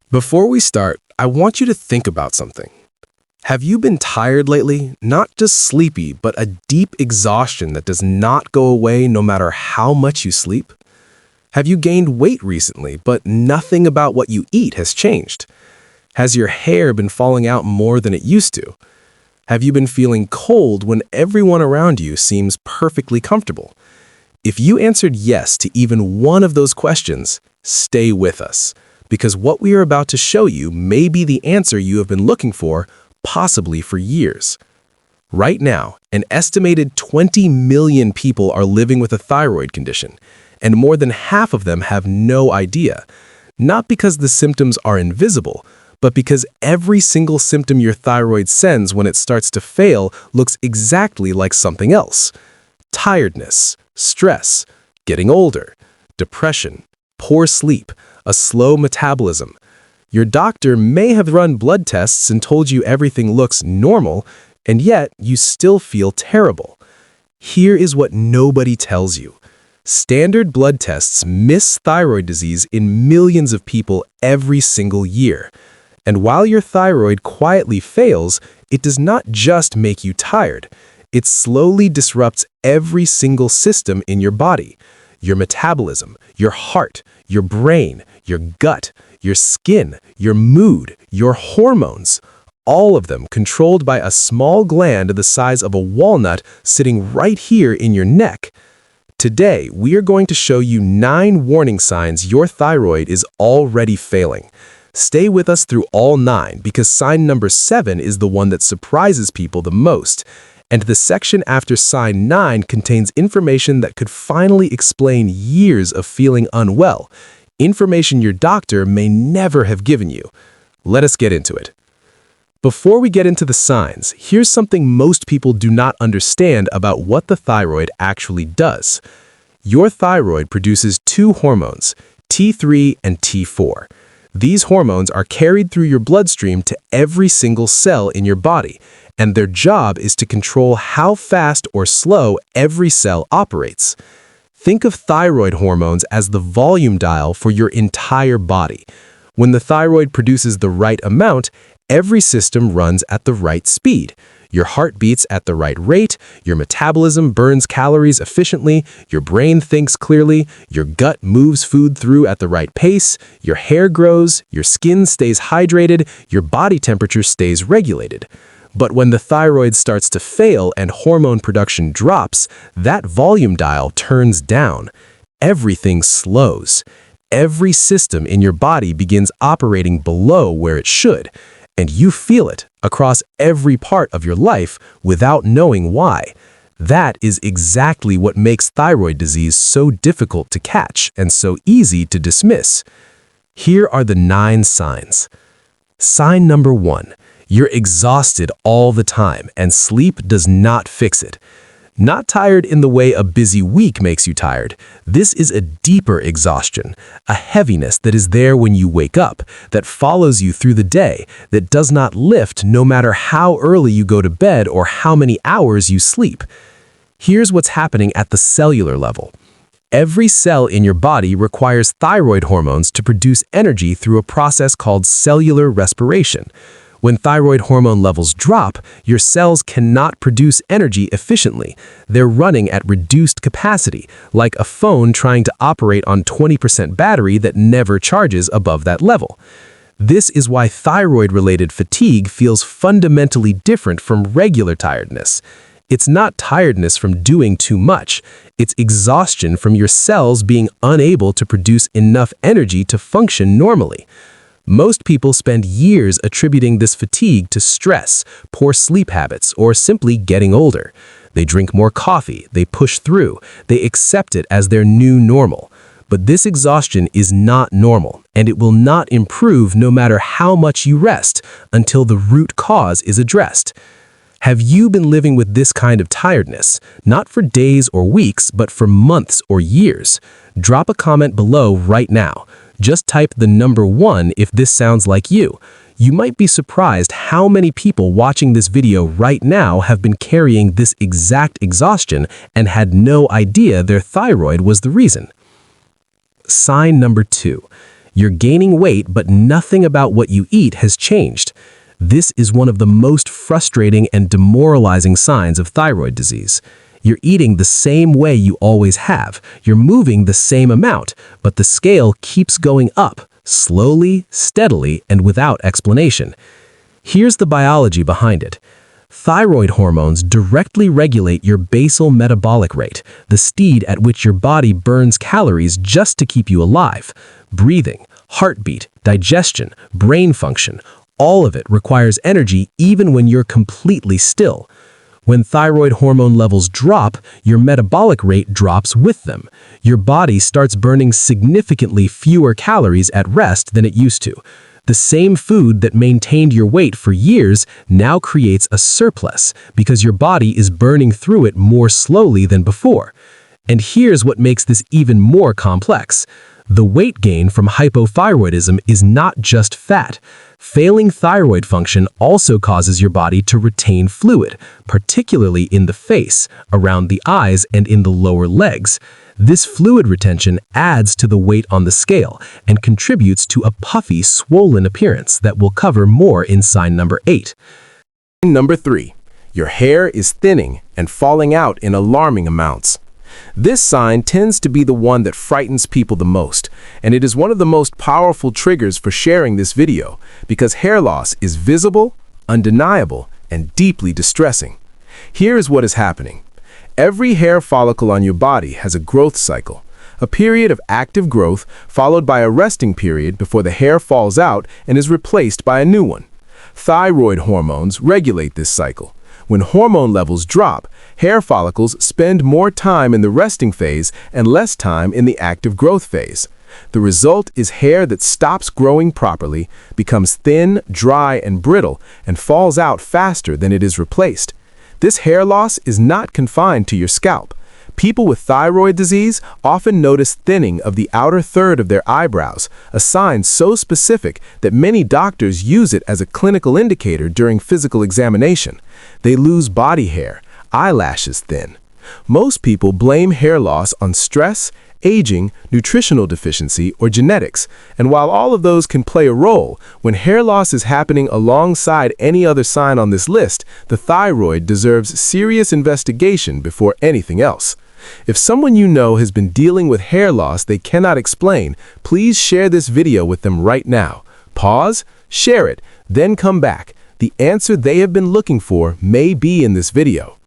Before we start, I want you to think about something. Have you been tired lately? Not just sleepy, but a deep exhaustion that does not go away no matter how much you sleep? Have you gained weight recently, but nothing about what you eat has changed? Has your hair been falling out more than it used to? Have you been feeling cold when everyone around you seems perfectly comfortable? If you answered yes to even one of those questions, stay with us, because what we are about to show you may be the answer you have been looking for, possibly for years. Right now, an estimated 20 million people are living with a thyroid condition, and more than half of them have no idea, not because the symptoms are invisible, but because every single symptom your thyroid sends when it starts to fail looks exactly like something else. Tiredness, stress, getting older, depression, poor sleep, a slow metabolism. Your doctor may have run blood tests and told you everything looks normal, and yet you still feel terrible. Here is what nobody tells you. Standard blood tests miss thyroid disease in millions of people every single year. And while your thyroid quietly fails, it does not just make you tired. It slowly disrupts every single system in your body. Your metabolism, your heart, your brain, your gut, your skin, your mood, your hormones, all of them controlled by a small gland the size of a walnut sitting right here in your neck. Today, we are going to show you 9 warning signs your thyroid is already failing. Stay with us through all 9 because sign number 7 is the one that surprises people the most. And the section after sign 9 contains information that could finally explain years of feeling unwell, information your doctor may never have given you. Let us get into it. Before we get into the signs, here's something most people do not understand about what the thyroid actually does. Your thyroid produces 2 hormones, T3 and T4. These hormones are carried through your bloodstream to every single cell in your body, and their job is to control how fast or slow every cell operates. Think of thyroid hormones as the volume dial for your entire body. When the thyroid produces the right amount, every system runs at the right speed. Your heart beats at the right rate, your metabolism burns calories efficiently, your brain thinks clearly, your gut moves food through at the right pace, your hair grows, your skin stays hydrated, your body temperature stays regulated. But when the thyroid starts to fail and hormone production drops, that volume dial turns down. Everything slows. Every system in your body begins operating below where it should, and you feel it across every part of your life without knowing why. That is exactly what makes thyroid disease so difficult to catch and so easy to dismiss. Here are the 9 signs. Sign number 1. You're exhausted all the time, and sleep does not fix it. Not tired in the way a busy week makes you tired. This is a deeper exhaustion, a heaviness that is there when you wake up, that follows you through the day, that does not lift no matter how early you go to bed or how many hours you sleep. Here's what's happening at the cellular level. Every cell in your body requires thyroid hormones to produce energy through a process called cellular respiration. When thyroid hormone levels drop, your cells cannot produce energy efficiently. They're running at reduced capacity, like a phone trying to operate on 20% battery that never charges above that level. This is why thyroid-related fatigue feels fundamentally different from regular tiredness. It's not tiredness from doing too much. It's exhaustion from your cells being unable to produce enough energy to function normally. Most people spend years attributing this fatigue to stress, poor sleep habits, or simply getting older. They drink more coffee, they push through, they accept it as their new normal. But this exhaustion is not normal, and it will not improve no matter how much you rest until the root cause is addressed. Have you been living with this kind of tiredness, not for days or weeks, but for months or years? Drop a comment below right now. Just type the number 1 if this sounds like you. You might be surprised how many people watching this video right now have been carrying this exact exhaustion and had no idea their thyroid was the reason. Sign number 2. You're gaining weight, but nothing about what you eat has changed. This is one of the most frustrating and demoralizing signs of thyroid disease. You're eating the same way you always have. You're moving the same amount, but the scale keeps going up, slowly, steadily, and without explanation. Here's the biology behind it. Thyroid hormones directly regulate your basal metabolic rate, the speed at which your body burns calories just to keep you alive. Breathing, heartbeat, digestion, brain function, all of it requires energy even when you're completely still. When thyroid hormone levels drop, your metabolic rate drops with them. Your body starts burning significantly fewer calories at rest than it used to. The same food that maintained your weight for years now creates a surplus because your body is burning through it more slowly than before. And here's what makes this even more complex. The weight gain from hypothyroidism is not just fat. Failing thyroid function also causes your body to retain fluid, particularly in the face, around the eyes, and in the lower legs. This fluid retention adds to the weight on the scale and contributes to a puffy, swollen appearance that we'll cover more in sign number 8. Number 3. Your hair is thinning and falling out in alarming amounts. This sign tends to be the one that frightens people the most, and it is one of the most powerful triggers for sharing this video because hair loss is visible, undeniable, and deeply distressing. Here is what is happening. Every hair follicle on your body has a growth cycle, a period of active growth followed by a resting period before the hair falls out and is replaced by a new one. Thyroid hormones regulate this cycle. When hormone levels drop, hair follicles spend more time in the resting phase and less time in the active growth phase. The result is hair that stops growing properly, becomes thin, dry, and brittle, and falls out faster than it is replaced. This hair loss is not confined to your scalp. People with thyroid disease often notice thinning of the outer third of their eyebrows, a sign so specific that many doctors use it as a clinical indicator during physical examination. They lose body hair, eyelashes thin. Most people blame hair loss on stress, aging, nutritional deficiency, or genetics, and while all of those can play a role, when hair loss is happening alongside any other sign on this list, the thyroid deserves serious investigation before anything else. If someone you know has been dealing with hair loss they cannot explain, please share this video with them right now. Pause, share it, then come back. The answer they have been looking for may be in this video.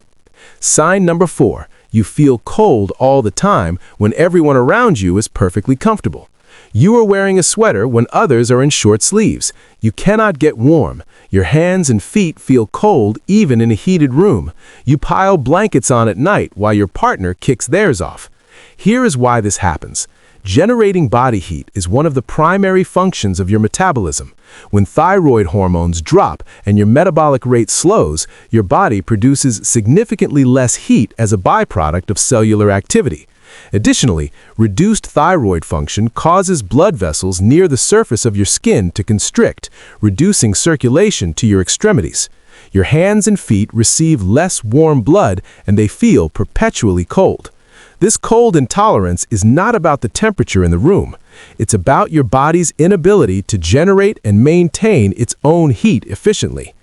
Sign number 4. You feel cold all the time when everyone around you is perfectly comfortable. You are wearing a sweater when others are in short sleeves. You cannot get warm. Your hands and feet feel cold even in a heated room. You pile blankets on at night while your partner kicks theirs off. Here is why this happens. Generating body heat is one of the primary functions of your metabolism. When thyroid hormones drop and your metabolic rate slows, your body produces significantly less heat as a byproduct of cellular activity. Additionally, reduced thyroid function causes blood vessels near the surface of your skin to constrict, reducing circulation to your extremities. Your hands and feet receive less warm blood and they feel perpetually cold. This cold intolerance is not about the temperature in the room. It's about your body's inability to generate and maintain its own heat efficiently.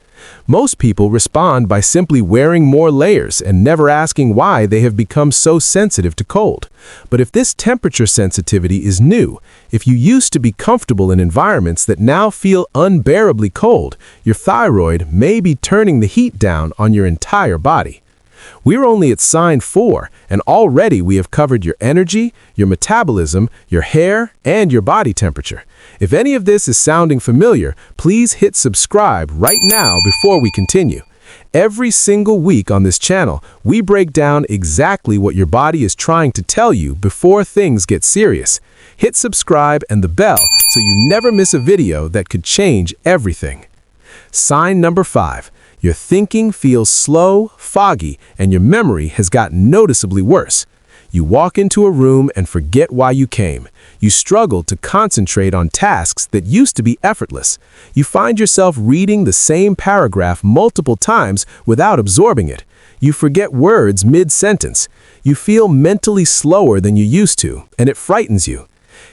Most people respond by simply wearing more layers and never asking why they have become so sensitive to cold. But if this temperature sensitivity is new, if you used to be comfortable in environments that now feel unbearably cold, your thyroid may be turning the heat down on your entire body. We're only at sign 4, and already we have covered your energy, your metabolism, your hair, and your body temperature. If any of this is sounding familiar, please hit subscribe right now before we continue. Every single week on this channel, we break down exactly what your body is trying to tell you before things get serious. Hit subscribe and the bell so you never miss a video that could change everything. Sign number 5. Your thinking feels slow, foggy, and your memory has gotten noticeably worse. You walk into a room and forget why you came. You struggle to concentrate on tasks that used to be effortless. You find yourself reading the same paragraph multiple times without absorbing it. You forget words mid-sentence. You feel mentally slower than you used to, and it frightens you.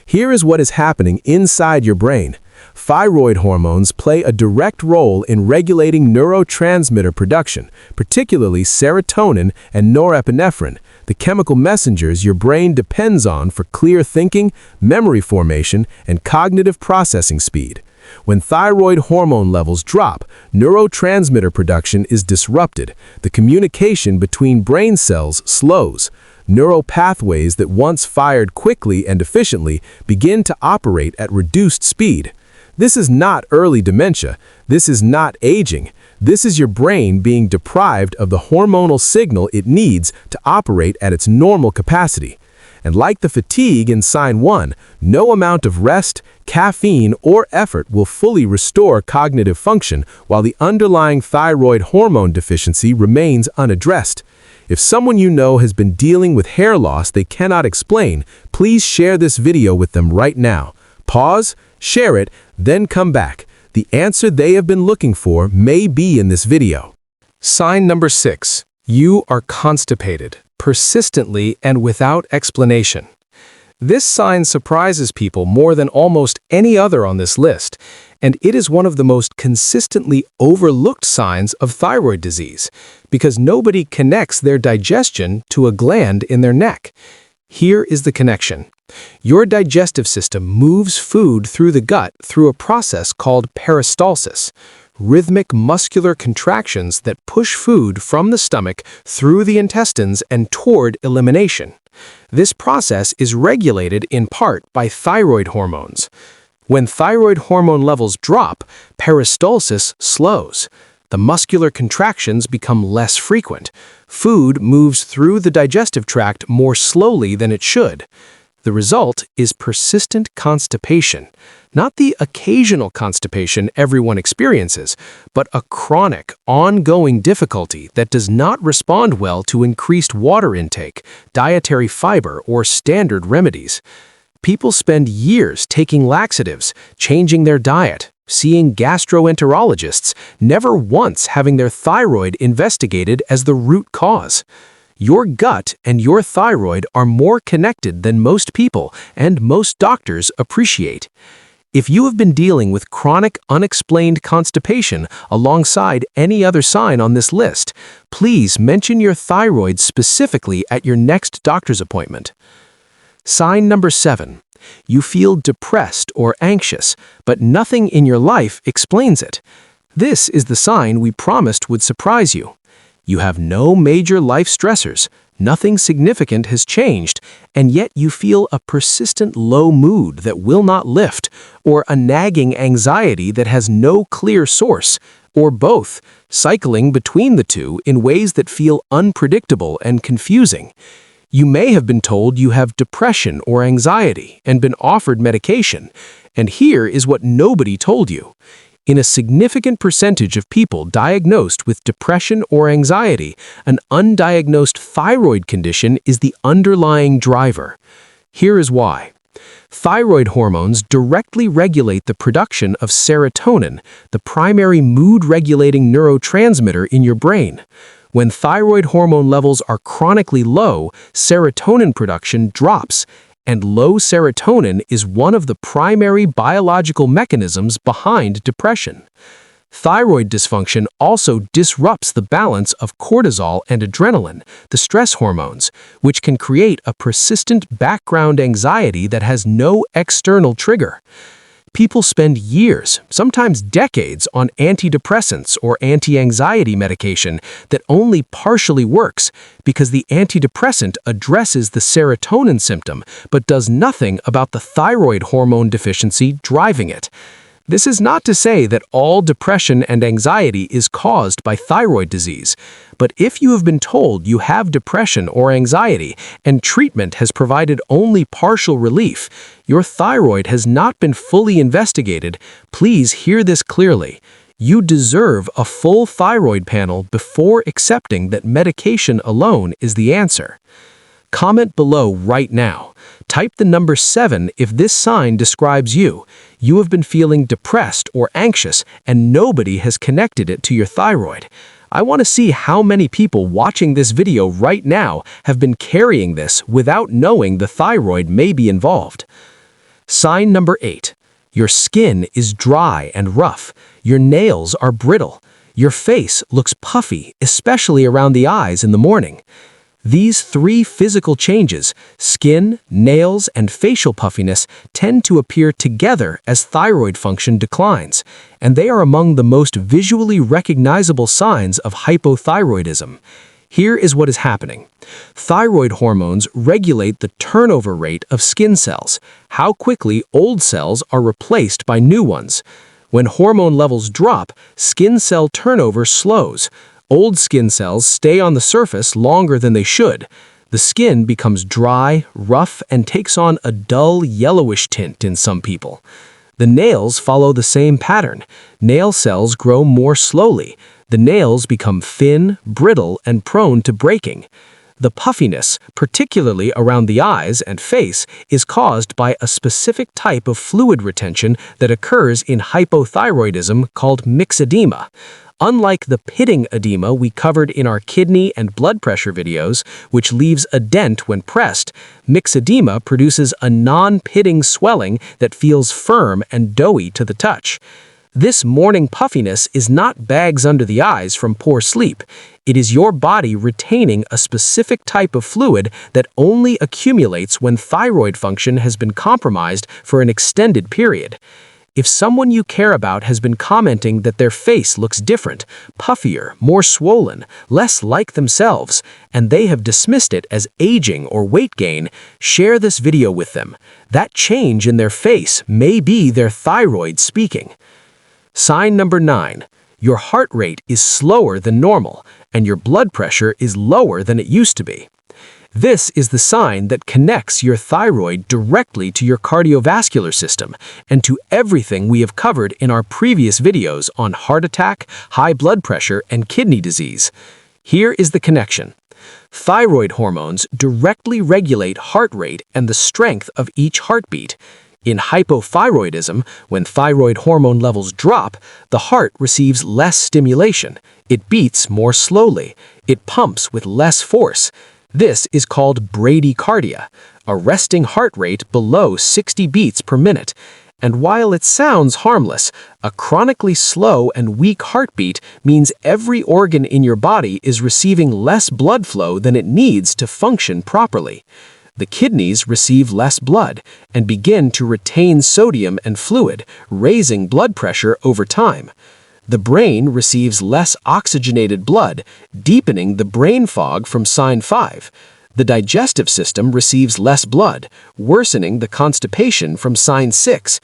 Here is what is happening inside your brain. Thyroid hormones play a direct role in regulating neurotransmitter production, particularly serotonin and norepinephrine, the chemical messengers your brain depends on for clear thinking, memory formation, and cognitive processing speed. When thyroid hormone levels drop, neurotransmitter production is disrupted. The communication between brain cells slows. Neural pathways that once fired quickly and efficiently begin to operate at reduced speed. This is not early dementia. This is not aging. This is your brain being deprived of the hormonal signal it needs to operate at its normal capacity. And like the fatigue in sign 1, no amount of rest, caffeine, or effort will fully restore cognitive function while the underlying thyroid hormone deficiency remains unaddressed. If someone you know has been dealing with hair loss they cannot explain, please share this video with them right now. Pause, share it, then come back. The answer they have been looking for may be in this video. Sign number 6. You are constipated, persistently and without explanation. This sign surprises people more than almost any other on this list, and it is one of the most consistently overlooked signs of thyroid disease because nobody connects their digestion to a gland in their neck. Here is the connection. Your digestive system moves food through the gut through a process called peristalsis, rhythmic muscular contractions that push food from the stomach through the intestines and toward elimination. This process is regulated in part by thyroid hormones. When thyroid hormone levels drop, peristalsis slows. The muscular contractions become less frequent. Food moves through the digestive tract more slowly than it should. The result is persistent constipation, not the occasional constipation everyone experiences, but a chronic, ongoing difficulty that does not respond well to increased water intake, dietary fiber, or standard remedies. People spend years taking laxatives, changing their diet, seeing gastroenterologists, never once having their thyroid investigated as the root cause. Your gut and your thyroid are more connected than most people and most doctors appreciate. If you have been dealing with chronic, unexplained constipation alongside any other sign on this list, please mention your thyroid specifically at your next doctor's appointment. Sign number 7. You feel depressed or anxious, but nothing in your life explains it. This is the sign we promised would surprise you. You have no major life stressors, nothing significant has changed, and yet you feel a persistent low mood that will not lift, or a nagging anxiety that has no clear source, or both, cycling between the two in ways that feel unpredictable and confusing. You may have been told you have depression or anxiety and been offered medication, and here is what nobody told you. In a significant percentage of people diagnosed with depression or anxiety, an undiagnosed thyroid condition is the underlying driver. Here is why. Thyroid hormones directly regulate the production of serotonin, the primary mood-regulating neurotransmitter in your brain. When thyroid hormone levels are chronically low, serotonin production drops, and low serotonin is one of the primary biological mechanisms behind depression. Thyroid dysfunction also disrupts the balance of cortisol and adrenaline, the stress hormones, which can create a persistent background anxiety that has no external trigger. People spend years, sometimes decades, on antidepressants or anti-anxiety medication that only partially works because the antidepressant addresses the serotonin symptom but does nothing about the thyroid hormone deficiency driving it. This is not to say that all depression and anxiety is caused by thyroid disease, but if you have been told you have depression or anxiety and treatment has provided only partial relief, your thyroid has not been fully investigated, please hear this clearly. You deserve a full thyroid panel before accepting that medication alone is the answer. Comment below right now. Type the number 7 if this sign describes you. You have been feeling depressed or anxious and nobody has connected it to your thyroid. I want to see how many people watching this video right now have been carrying this without knowing the thyroid may be involved. Sign number 8. Your skin is dry and rough. Your nails are brittle. Your face looks puffy, especially around the eyes in the morning. These 3 physical changes, skin, nails, and facial puffiness, tend to appear together as thyroid function declines, and they are among the most visually recognizable signs of hypothyroidism. Here is what is happening. Thyroid hormones regulate the turnover rate of skin cells, how quickly old cells are replaced by new ones. When hormone levels drop, skin cell turnover slows. Old skin cells stay on the surface longer than they should. The skin becomes dry, rough, and takes on a dull yellowish tint in some people. The nails follow the same pattern. Nail cells grow more slowly. The nails become thin, brittle, and prone to breaking. The puffiness, particularly around the eyes and face, is caused by a specific type of fluid retention that occurs in hypothyroidism called myxedema. Unlike the pitting edema we covered in our kidney and blood pressure videos, which leaves a dent when pressed, myxedema produces a non-pitting swelling that feels firm and doughy to the touch. This morning puffiness is not bags under the eyes from poor sleep. It is your body retaining a specific type of fluid that only accumulates when thyroid function has been compromised for an extended period. If someone you care about has been commenting that their face looks different, puffier, more swollen, less like themselves, and they have dismissed it as aging or weight gain, share this video with them. That change in their face may be their thyroid speaking. Sign number 9. Your heart rate is slower than normal, and your blood pressure is lower than it used to be. This is the sign that connects your thyroid directly to your cardiovascular system and to everything we have covered in our previous videos on heart attack, high blood pressure, and kidney disease. Here is the connection. Thyroid hormones directly regulate heart rate and the strength of each heartbeat. In hypothyroidism, when thyroid hormone levels drop, the heart receives less stimulation. It beats more slowly. It pumps with less force. This is called bradycardia, a resting heart rate below 60 beats per minute. And while it sounds harmless, a chronically slow and weak heartbeat means every organ in your body is receiving less blood flow than it needs to function properly. The kidneys receive less blood and begin to retain sodium and fluid, raising blood pressure over time. The brain receives less oxygenated blood, deepening the brain fog from sign 5. The digestive system receives less blood, worsening the constipation from sign 6.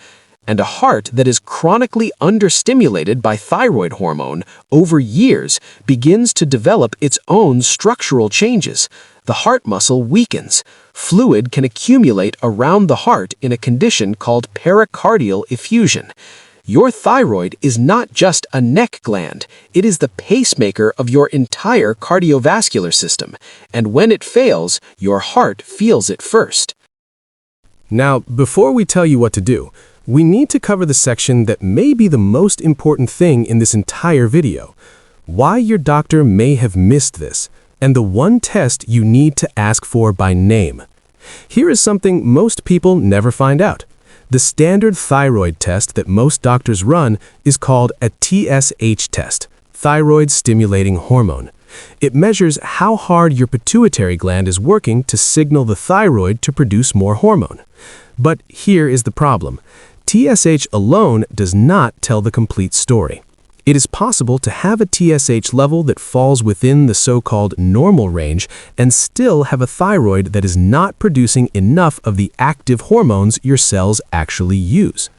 And a heart that is chronically understimulated by thyroid hormone over years begins to develop its own structural changes. The heart muscle weakens. Fluid can accumulate around the heart in a condition called pericardial effusion. Your thyroid is not just a neck gland, it is the pacemaker of your entire cardiovascular system, and when it fails, your heart feels it first. Now, before we tell you what to do, we need to cover the section that may be the most important thing in this entire video. Why your doctor may have missed this, and the one test you need to ask for by name. Here is something most people never find out. The standard thyroid test that most doctors run is called a TSH test, thyroid stimulating hormone. It measures how hard your pituitary gland is working to signal the thyroid to produce more hormone. But here is the problem. TSH alone does not tell the complete story. It is possible to have a TSH level that falls within the so-called normal range and still have a thyroid that is not producing enough of the active hormones your cells actually use.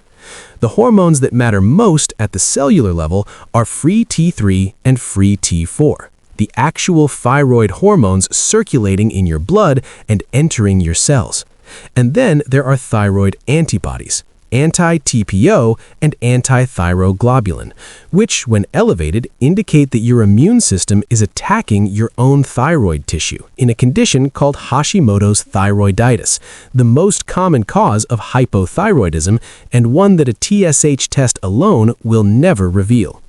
The hormones that matter most at the cellular level are free T3 and free T4, the actual thyroid hormones circulating in your blood and entering your cells. And then there are thyroid antibodies, anti-TPO and anti-thyroglobulin, which, when elevated, indicate that your immune system is attacking your own thyroid tissue in a condition called Hashimoto's thyroiditis, the most common cause of hypothyroidism and one that a TSH test alone will never reveal.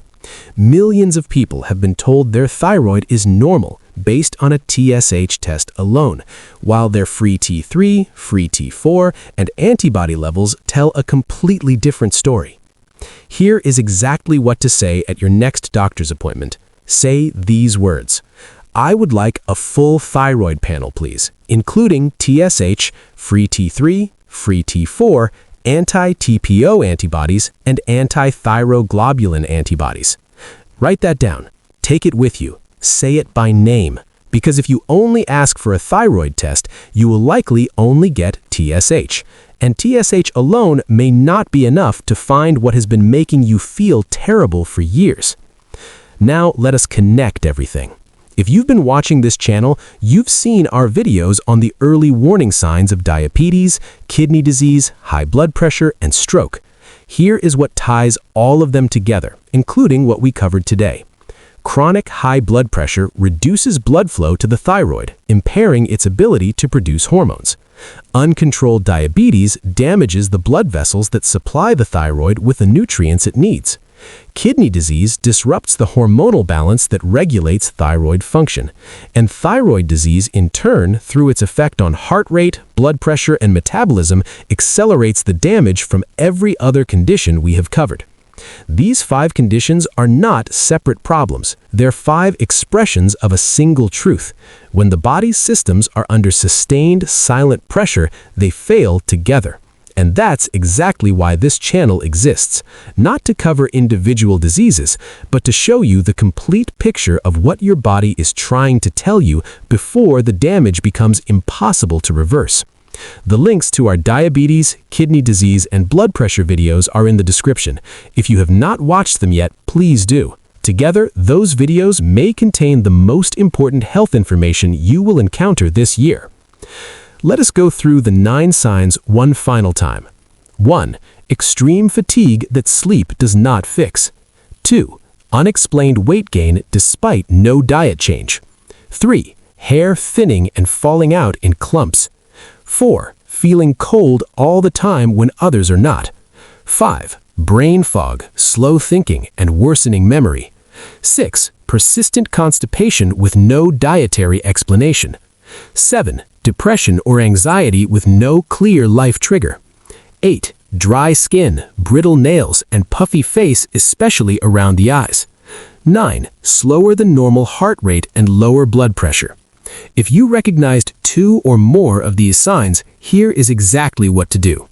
Millions of people have been told their thyroid is normal based on a TSH test alone, while their free T3, free T4, and antibody levels tell a completely different story. Here is exactly what to say at your next doctor's appointment. Say these words: "I would like a full thyroid panel, please, including TSH, free T3, free T4, anti-TPO antibodies, and anti-thyroglobulin antibodies." Write that down. Take it with you. Say it by name. Because if you only ask for a thyroid test, you will likely only get TSH. And TSH alone may not be enough to find what has been making you feel terrible for years. Now let us connect everything. If you've been watching this channel, you've seen our videos on the early warning signs of diabetes, kidney disease, high blood pressure, and stroke. Here is what ties all of them together, including what we covered today. Chronic high blood pressure reduces blood flow to the thyroid, impairing its ability to produce hormones. Uncontrolled diabetes damages the blood vessels that supply the thyroid with the nutrients it needs. Kidney disease disrupts the hormonal balance that regulates thyroid function, and thyroid disease in turn, through its effect on heart rate, blood pressure, and metabolism, accelerates the damage from every other condition we have covered. These 5 conditions are not separate problems. They're 5 expressions of a single truth. When the body's systems are under sustained, silent pressure, they fail together. And that's exactly why this channel exists, not to cover individual diseases, but to show you the complete picture of what your body is trying to tell you before the damage becomes impossible to reverse. The links to our diabetes, kidney disease, and blood pressure videos are in the description. If you have not watched them yet, please do. Together, those videos may contain the most important health information you will encounter this year. Let us go through the 9 signs one final time. 1. Extreme fatigue that sleep does not fix. 2. Unexplained weight gain despite no diet change. 3. Hair thinning and falling out in clumps. 4. Feeling cold all the time when others are not. 5. Brain fog, slow thinking, and worsening memory. 6. Persistent constipation with no dietary explanation. 7. Depression or anxiety with no clear life trigger. 8. Dry skin, brittle nails, and puffy face, especially around the eyes. 9. Slower than normal heart rate and lower blood pressure. If you recognized 2 or more of these signs, here is exactly what to do.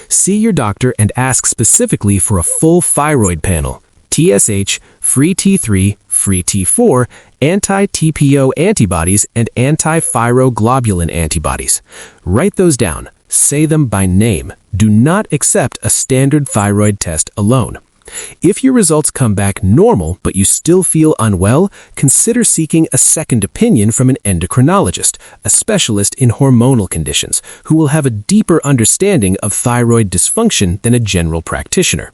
See your doctor and ask specifically for a full thyroid panel, TSH, free T3, free T4, anti-TPO antibodies, and anti-thyroglobulin antibodies. Write those down. Say them by name. Do not accept a standard thyroid test alone. If your results come back normal but you still feel unwell, consider seeking a second opinion from an endocrinologist, a specialist in hormonal conditions, who will have a deeper understanding of thyroid dysfunction than a general practitioner.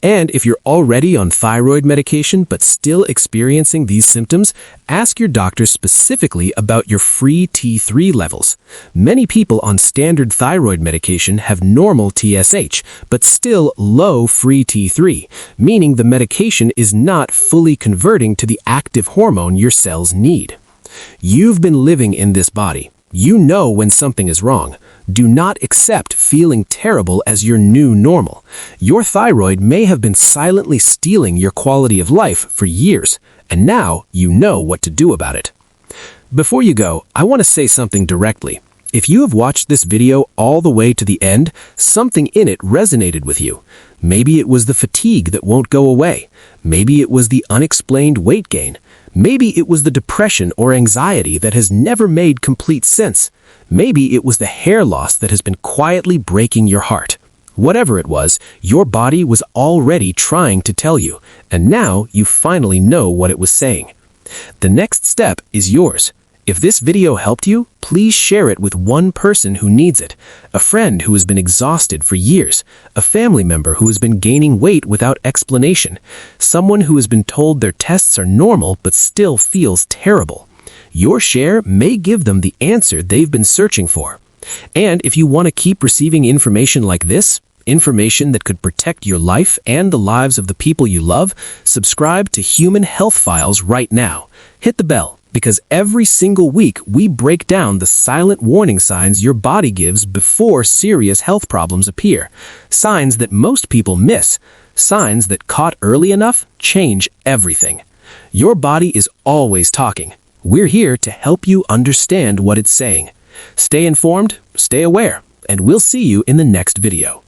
And if you're already on thyroid medication but still experiencing these symptoms, ask your doctor specifically about your free T3 levels. Many people on standard thyroid medication have normal TSH, but still low free T3, meaning the medication is not fully converting to the active hormone your cells need. You've been living in this body. You know when something is wrong. Do not accept feeling terrible as your new normal. Your thyroid may have been silently stealing your quality of life for years, and now you know what to do about it. Before you go, I want to say something directly. If you have watched this video all the way to the end, something in it resonated with you. Maybe it was the fatigue that won't go away. Maybe it was the unexplained weight gain. Maybe it was the depression or anxiety that has never made complete sense. Maybe it was the hair loss that has been quietly breaking your heart. Whatever it was, your body was already trying to tell you, and now you finally know what it was saying. The next step is yours. If this video helped you, please share it with one person who needs it, a friend who has been exhausted for years, a family member who has been gaining weight without explanation, someone who has been told their tests are normal but still feels terrible. Your share may give them the answer they've been searching for. And if you want to keep receiving information like this, information that could protect your life and the lives of the people you love, subscribe to Human Health Files right now. Hit the bell, because every single week we break down the silent warning signs your body gives before serious health problems appear. Signs that most people miss. Signs that, caught early enough, change everything. Your body is always talking. We're here to help you understand what it's saying. Stay informed, stay aware, and we'll see you in the next video.